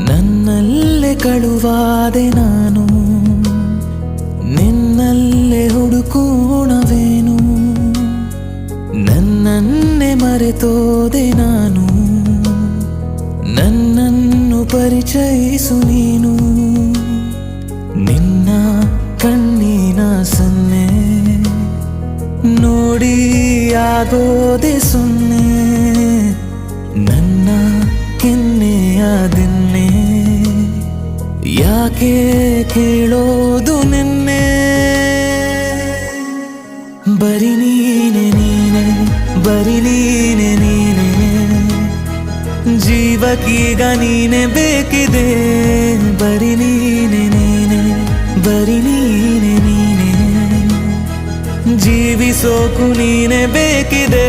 ನನ್ನಲ್ಲೇ ಕಳುವಾದೆ ನಾನು, ನಿನ್ನಲ್ಲೇ ಹುಡುಕೋಣವೇನು. ನನ್ನನ್ನೇ ಮರೆತೋದೆ ನಾನು, ನನ್ನನ್ನು ಪರಿಚಯಿಸು ನೀನು. ನಿನ್ನ ಕಣ್ಣಿನ ಸನ್ನೆ ನೋಡಿ ಆಗೋದೆ ಸೊನ್ನೆ. ನನ್ನ ಕೆನ್ನೆಯ ದಿನ್ನೆ ಯಾಕೆ ಕೇಳೋದು ನಿನ್ನೆ. ಬರಿ ನೀನೆ ನೀನೆ, ಬರಿ ನೀನೆ ನೀನೆ, ಜೀವಕ್ಕೀಗ ನೀನೆ ಬೇಕಿದೆ. ಬರಿ ನೀನೆ ನೀನೆ, ಬರಿ ನೀನೆ ನೀನೆ, ಜೀವಿಸೋಕು ನೀನೆ ಬೇಕಿದೆ.